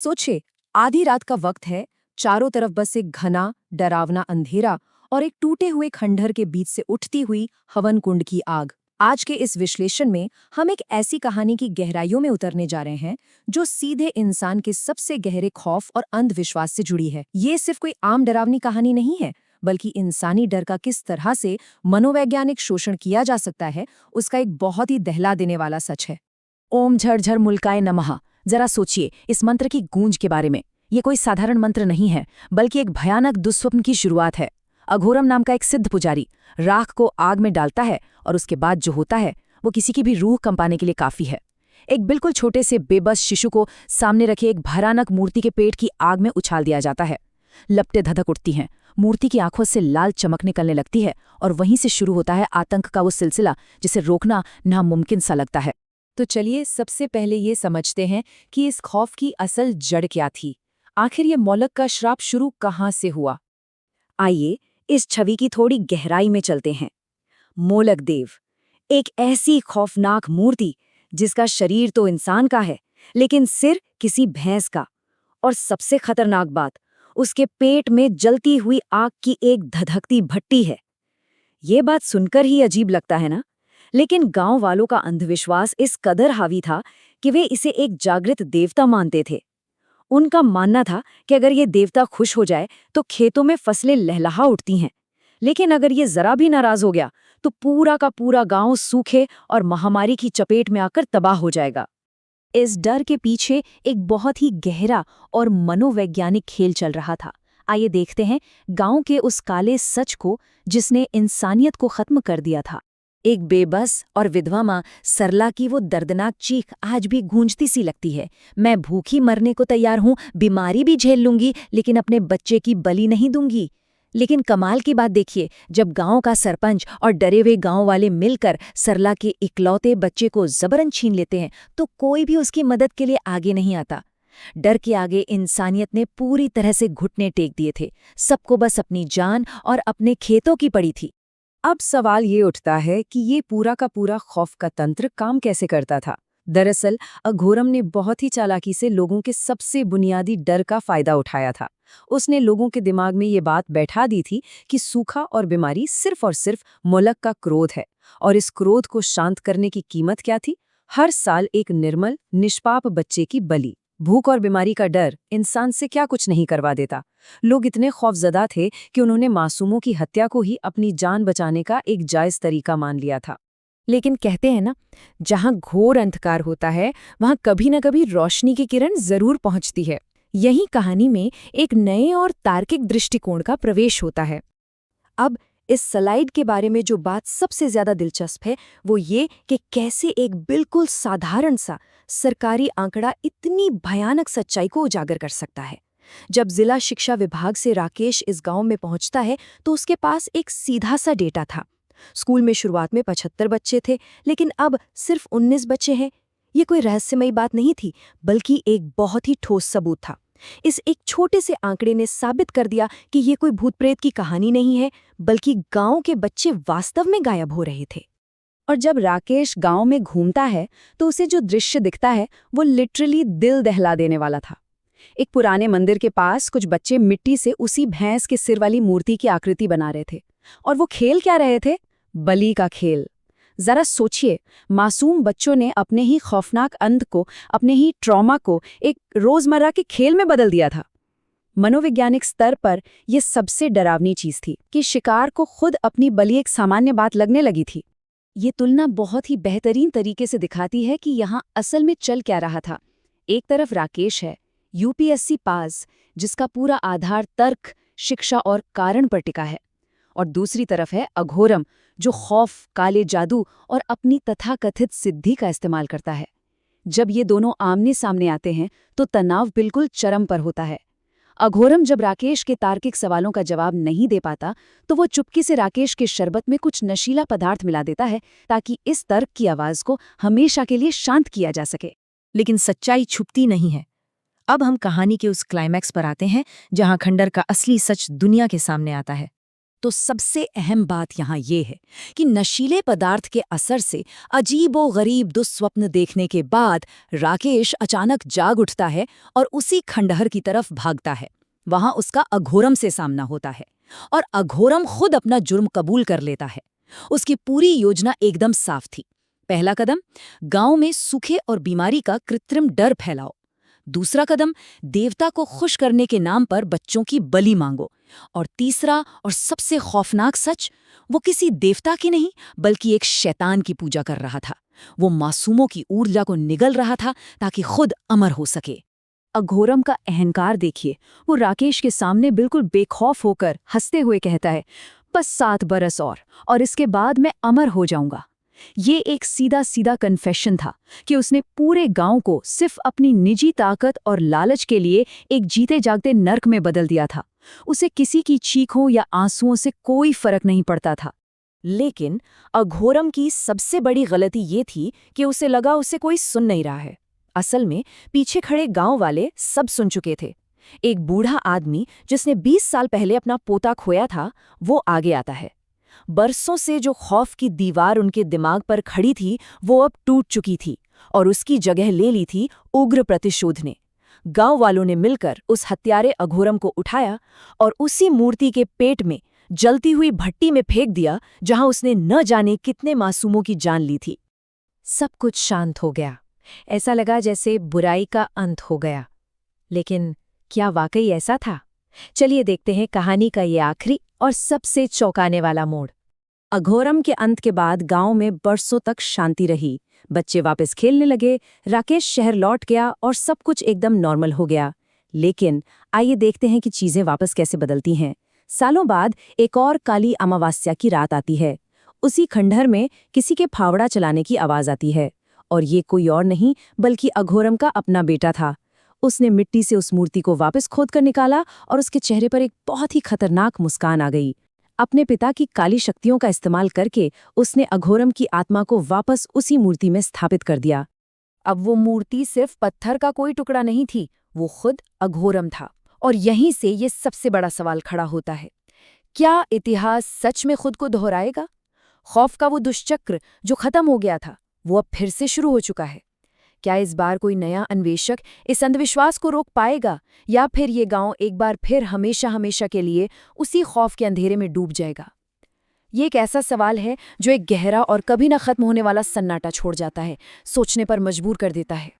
सोचिए, आधी रात का वक्त है, चारों तरफ बस एक घना डरावना अंधेरा और एक टूटे हुए खंडहर के बीच से उठती हुई हवन कुंड की आग। आज के इस विश्लेषण में हम एक ऐसी कहानी की गहराइयों में उतरने जा रहे हैं जो सीधे इंसान के सबसे गहरे खौफ और अंधविश्वास से जुड़ी है। ये सिर्फ कोई आम डरावनी कहानी नहीं है, बल्कि इंसानी डर का किस तरह से मनोवैज्ञानिक शोषण किया जा सकता है, उसका एक बहुत ही दहला देने वाला सच है। ओम झरझर मुल्काय नमः। जरा सोचिए इस मंत्र की गूंज के बारे में। ये कोई साधारण मंत्र नहीं है, बल्कि एक भयानक दुस्वप्न की शुरुआत है। अघोरम नाम का एक सिद्ध पुजारी राख को आग में डालता है और उसके बाद जो होता है वो किसी की भी रूह कंपाने के लिए काफी है। एक बिल्कुल छोटे से बेबस शिशु को सामने रखे एक भयानक मूर्ति के पेट की आग में उछाल दिया जाता है। लपटें धधक उठती हैं, मूर्ति की आंखों से लाल चमक निकलने लगती है और वहीं से शुरू होता है आतंक का वो सिलसिला जिसे रोकना नामुमकिन सा लगता है। तो चलिए सबसे पहले ये समझते हैं कि इस खौफ की असल जड़ क्या थी। आखिर ये मोलक का श्राप शुरू कहाँ से हुआ। आइए इस छवि की थोड़ी गहराई में चलते हैं। मोलक देव, एक ऐसी खौफनाक मूर्ति जिसका शरीर तो इंसान का है, लेकिन सिर किसी भैंस का। और सबसे खतरनाक बात, उसके पेट में जलती हुई आग की एक धधकती भट्टी है। ये बात सुनकर ही अजीब लगता है ना, लेकिन गांव वालों का अंधविश्वास इस कदर हावी था कि वे इसे एक जागृत देवता मानते थे। उनका मानना था कि अगर ये देवता खुश हो जाए तो खेतों में फसलें लहलहा उठती हैं, लेकिन अगर ये जरा भी नाराज हो गया तो पूरा का पूरा गांव सूखे और महामारी की चपेट में आकर तबाह हो जाएगा। इस डर के पीछे एक बहुत ही गहरा और मनोवैज्ञानिक खेल चल रहा था। आइए देखते हैं गांव के उस काले सच को जिसने इंसानियत को खत्म कर दिया था। एक बेबस और विधवा माँ सरला की वो दर्दनाक चीख आज भी गूंजती सी लगती है। मैं भूखी मरने को तैयार हूँ, बीमारी भी झेल लूंगी, लेकिन अपने बच्चे की बलि नहीं दूंगी। लेकिन कमाल की बात देखिए, जब गांव का सरपंच और डरे हुए गांव वाले मिलकर सरला के इकलौते बच्चे को जबरन छीन लेते हैं तो कोई भी उसकी मदद के लिए आगे नहीं आता। डर के आगे इंसानियत ने पूरी तरह से घुटने टेक दिए थे। सबको बस अपनी जान और अपने खेतों की पड़ी थी। अब सवाल ये उठता है कि ये पूरा का पूरा खौफ का तंत्र काम कैसे करता था। दरअसल अघोरम ने बहुत ही चालाकी से लोगों के सबसे बुनियादी डर का फायदा उठाया था। उसने लोगों के दिमाग में ये बात बैठा दी थी कि सूखा और बीमारी सिर्फ और सिर्फ मोलक का क्रोध है, और इस क्रोध को शांत करने की कीमत क्या थी? हर साल एक निर्मल निष्पाप बच्चे की बलि। भूख और बीमारी का डर इंसान से क्या कुछ नहीं करवा देता। लोग इतने खौफजदा थे कि उन्होंने मासूमों की हत्या को ही अपनी जान बचाने का एक जायज तरीका मान लिया था। लेकिन कहते हैं ना, जहां घोर अंधकार होता है वहां कभी न कभी रोशनी की किरण जरूर पहुंचती है। यही कहानी में एक नए और तार्किक दृष्टिकोण का प्रवेश होता है। अब इस स्लाइड के बारे में जो बात सबसे ज्यादा दिलचस्प है वो ये कि कैसे एक बिल्कुल साधारण सा सरकारी आंकड़ा इतनी भयानक सच्चाई को उजागर कर सकता है। जब जिला शिक्षा विभाग से राकेश इस गांव में पहुंचता है तो उसके पास एक सीधा सा डेटा था। स्कूल में शुरुआत में 75 बच्चे थे, लेकिन अब सिर्फ 19 बच्चे हैं। ये कोई रहस्यमयी बात नहीं थी, बल्कि एक बहुत ही ठोस सबूत था। इस एक छोटे से आंकड़े ने साबित कर दिया कि ये कोई भूत प्रेत की कहानी नहीं है, बल्कि गांव के बच्चे वास्तव में गायब हो रहे थे। और जब राकेश गांव में घूमता है तो उसे जो दृश्य दिखता है वो लिटरली दिल दहला देने वाला था। एक पुराने मंदिर के पास कुछ बच्चे मिट्टी से उसी भैंस के सिर वाली मूर्ति की आकृति बना रहे थे, और वो खेल क्या रहे थे? बलि का खेल। जरा सोचिए, मासूम बच्चों ने अपने ही खौफनाक अंध को, अपने ही ट्रॉमा को एक रोजमर्रा के खेल में बदल दिया था। मनोवैज्ञानिक स्तर पर यह सबसे डरावनी चीज थी कि शिकार को खुद अपनी बलि एक सामान्य बात लगने लगी थी। ये तुलना बहुत ही बेहतरीन तरीके से दिखाती है कि यहाँ असल में चल क्या रहा था। एक तरफ राकेश है, यूपीएससी पास, जिसका पूरा आधार तर्क, शिक्षा और कारण पर टिका है, और दूसरी तरफ है अघोरम, जो खौफ, काले जादू और अपनी तथाकथित सिद्धि का इस्तेमाल करता है। जब ये दोनों आमने सामने आते हैं तो तनाव बिल्कुल चरम पर होता है। अघोरम जब राकेश के तार्किक सवालों का जवाब नहीं दे पाता तो वो चुपके से राकेश के शरबत में कुछ नशीला पदार्थ मिला देता है ताकि इस तर्क की आवाज को हमेशा के लिए शांत किया जा सके। लेकिन सच्चाई छुपती नहीं है। अब हम कहानी के उस क्लाइमैक्स पर आते हैं जहां खंडर का असली सच दुनिया के सामने आता है। तो सबसे अहम बात यहाँ ये है कि नशीले पदार्थ के असर से अजीबो-गरीब दुस्वप्न देखने के बाद राकेश अचानक जाग उठता है और उसी खंडहर की तरफ भागता है। वहां उसका अघोरम से सामना होता है और अघोरम खुद अपना जुर्म कबूल कर लेता है। उसकी पूरी योजना एकदम साफ थी। पहला कदम, गांव में सूखे और बीमारी का कृत्रिम डर फैलाओ। दूसरा कदम, देवता को खुश करने के नाम पर बच्चों की बलि मांगो। और तीसरा और सबसे खौफनाक सच, वो किसी देवता की नहीं बल्कि एक शैतान की पूजा कर रहा था। वो मासूमों की ऊर्जा को निगल रहा था ताकि खुद अमर हो सके। अघोरम का अहंकार देखिए। वो राकेश के सामने बिल्कुल बेखौफ होकर हंसते हुए कहता है, बस 7 बरस और इसके बाद मैं अमर हो जाऊंगा। ये एक सीधा सीधा कन्फेशन था कि उसने पूरे गांव को सिर्फ अपनी निजी ताकत और लालच के लिए एक जीते जागते नर्क में बदल दिया था। उसे किसी की चीखों या आंसुओं से कोई फर्क नहीं पड़ता था। लेकिन अघोरम की सबसे बड़ी गलती ये थी कि उसे लगा उसे कोई सुन नहीं रहा है। असल में पीछे खड़े गांव वाले सब सुन चुके थे। एक बूढ़ा आदमी जिसने 20 साल पहले अपना पोता खोया था, वो आगे आता है। बरसों से जो खौफ की दीवार उनके दिमाग पर खड़ी थी, वो अब टूट चुकी थी और उसकी जगह ले ली थी उग्र प्रतिशोध ने। गांव वालों ने मिलकर उस हत्यारे अघोरम को उठाया और उसी मूर्ति के पेट में जलती हुई भट्टी में फेंक दिया, जहां उसने न जाने कितने मासूमों की जान ली थी। सब कुछ शांत हो गया। ऐसा लगा जैसे बुराई का अंत हो गया। लेकिन क्या वाकई ऐसा था? चलिए देखते हैं कहानी का ये आखिरी और सबसे चौंकाने वाला मोड़। अघोरम के अंत के बाद गांव में बरसों तक शांति रही। बच्चे वापस खेलने लगे, राकेश शहर लौट गया और सब कुछ एकदम नॉर्मल हो गया। लेकिन आइए देखते हैं कि चीजें वापस कैसे बदलती हैं। सालों बाद एक और काली अमावस्या की रात आती है। उसी खंडहर में किसी के फावड़ा चलाने की आवाज आती है और ये कोई और नहीं बल्कि अघोरम का अपना बेटा था। उसने मिट्टी से उस मूर्ति को वापस खोद कर निकाला और उसके चेहरे पर एक बहुत ही खतरनाक मुस्कान आ गई। अपने पिता की काली शक्तियों का इस्तेमाल करके उसने अघोरम की आत्मा को वापस उसी मूर्ति में स्थापित कर दिया। अब वो मूर्ति सिर्फ पत्थर का कोई टुकड़ा नहीं थी, वो खुद अघोरम था। और यहीं से ये सबसे बड़ा सवाल खड़ा होता है, क्या इतिहास सच में खुद को दोहराएगा? खौफ का वो दुष्चक्र जो खत्म हो गया था, वो अब फिर से शुरू हो चुका है। क्या इस बार कोई नया अन्वेषक इस अंधविश्वास को रोक पाएगा, या फिर ये गांव एक बार फिर हमेशा हमेशा के लिए उसी खौफ के अंधेरे में डूब जाएगा? ये एक ऐसा सवाल है जो एक गहरा और कभी न खत्म होने वाला सन्नाटा छोड़ जाता है, सोचने पर मजबूर कर देता है।